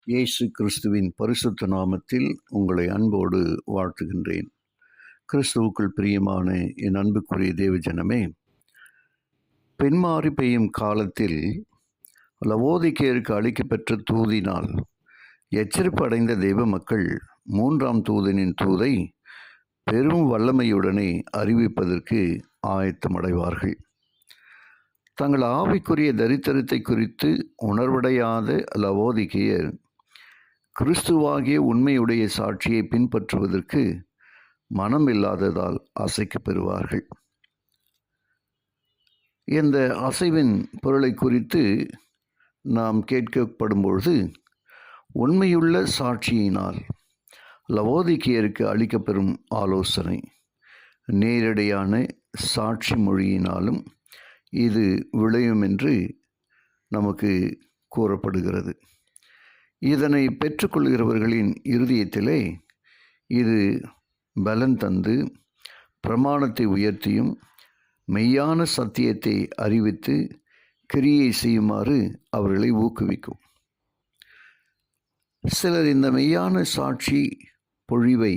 இயேசு கிறிஸ்துவின் பரிசுத்த நாமத்தில் உங்களை அன்போடு வாழ்த்துகின்றேன். கிறிஸ்துவுக்குள் பிரியமான என் அன்புக்குரிய தேவஜனமே, பெண்மாறி பெய்யும் காலத்தில் லவோதிக்கேயருக்கு அளிக்கப்பெற்ற தூதினால் எச்சரிப்பு அடைந்த தெய்வ மக்கள் மூன்றாம் தூதனின் தூதை பெரும் வல்லமையுடனே அறிவிப்பதற்கு ஆயத்தமடைவார்கள். தங்கள் ஆவிக்குரிய தரித்திரத்தை குறித்து உணர்வடையாத லவோதிக்கேயர் கிறிஸ்துவாகிய உண்மையுடைய சாட்சியை பின்பற்றுவதற்கு மனம் இல்லாததால் அசைக்கப் பெறுவார்கள். இந்த அசைவின் பொருளை குறித்து நாம் கேட்கப்படும் பொழுது, உண்மையுள்ள சாட்சியினால் லவோதிக்கேயருக்கு அளிக்கப்பெறும் ஆலோசனை, நேரடியான சாட்சி மொழியினாலும் இது விளையும் என்று நமக்கு கூறப்படுகிறது. இதனை பெற்றுக்கொள்கிறவர்களின் இருதயத்திலே இது பலன் தந்து பிரமாணத்தை உயர்த்தியும் மெய்யான சத்தியத்தை அறிவித்து கிரியை செய்யுமாறு அவர்களை ஊக்குவிக்கும். சிலர் இந்த மெய்யான சாட்சி பொழிவை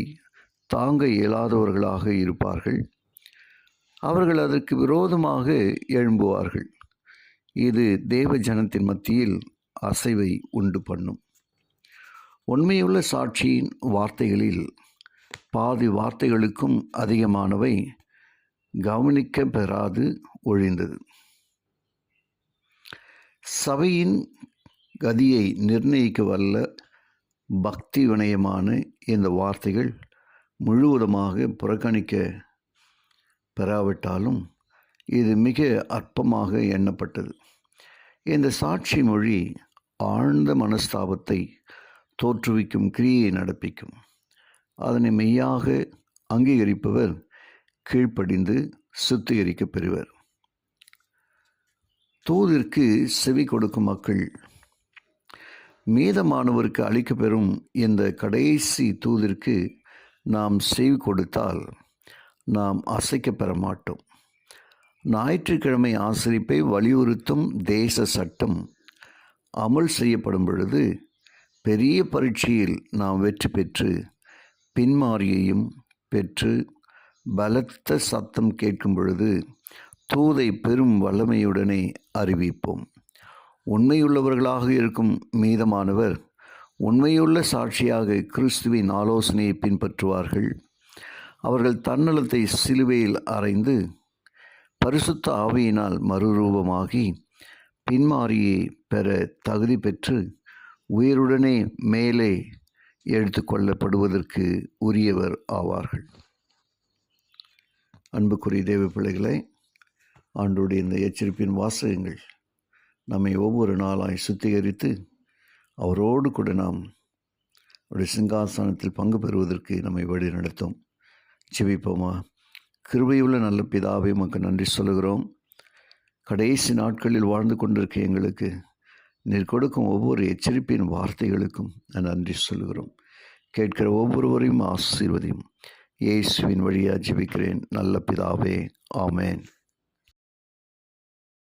தாங்க இயலாதவர்களாக இருப்பார்கள். அவர்கள் அதற்கு விரோதமாக எழும்புவார்கள். இது தேவ ஜனத்தின் மத்தியில் அசைவை உண்டு பண்ணும். உண்மையுள்ள சாட்சியின் வார்த்தைகளில் பாதி வார்த்தைகளுக்கும் அதிகமானவை கவனிக்க பெறாது ஒழிந்தது. சபையின் கதியை நிர்ணயிக்க வல்ல பக்தி வினயமான இந்த வார்த்தைகள் முழுவதுமாக புறக்கணிக்க பெறாவிட்டாலும் இது மிக அற்பமாக எண்ணப்பட்டது. இந்த சாட்சி மொழி ஆழ்ந்த மனஸ்தாபத்தை தோற்றுவிக்கும் கிரியை நடப்பிக்கும். அதனை மெய்யாக அங்கீகரிப்பவர் கீழ்ப்படிந்து சுத்திகரிக்கப் பெறுவர். தூதிற்கு செவி கொடுக்கும் மக்கள் மீதமானவருக்கு அளிக்கப்பெறும் இந்த கடைசி தூதிற்கு நாம் செவி கொடுத்தால் நாம் அசைக்க பெற மாட்டோம். ஞாயிற்றுக்கிழமை ஆசரிப்பை வலியுறுத்தும் தேச சட்டம் அமல் செய்யப்படும் பொழுது பெரிய பரீட்சையில் நாம் வெற்றி பெற்று பின்மாரியையும் பெற்று பலத்த சத்தம் கேட்கும் பொழுது தூதை பெரும் வல்லமையுடனே அறிவிப்போம். உண்மையுள்ளவர்களாக இருக்கும் மீதமானவர் உண்மையுள்ள சாட்சியாக கிறிஸ்துவின் ஆலோசனையை பின்பற்றுவார்கள். அவர்கள் தன்னலத்தை சிலுவையில் அறைந்து பரிசுத்த ஆவியினால் மறுரூபமாகி பின்மாரியை பெற தகுதி பெற்று உயிருடனே மேலே எடுத்து கொள்ளப்படுவதற்கு உரியவர் ஆவார்கள். அன்புக்குரிய தேவ பிள்ளைகளை, ஆண்டோடைய இந்த எச்சரிப்பின் வாசகங்கள் நம்மை ஒவ்வொரு நாளாய் சுத்திகரித்து அவரோடு கூட நாம் அவருடைய சிங்காசனத்தில் பங்கு பெறுவதற்கு நம்மை வழி நடத்தும். ஜெபிப்போமா. கிருபையுள்ள நல்ல பிதாவே, உமக்கு நன்றி சொல்லுகிறோம். கடைசி நாட்களில் வாழ்ந்து கொண்டிருக்க எங்களுக்கு நீர் கொடுக்கும் ஒவ்வொரு எச்சரிப்பின் வார்த்தைகளுக்கும் நன்றி சொல்லுகிறோம். கேட்கிற ஒவ்வொருவரையும் ஆசீர்வதியும். இயேசுவின் வழியாக ஜெபிக்கிறேன் நல்ல பிதாவே, ஆமென்.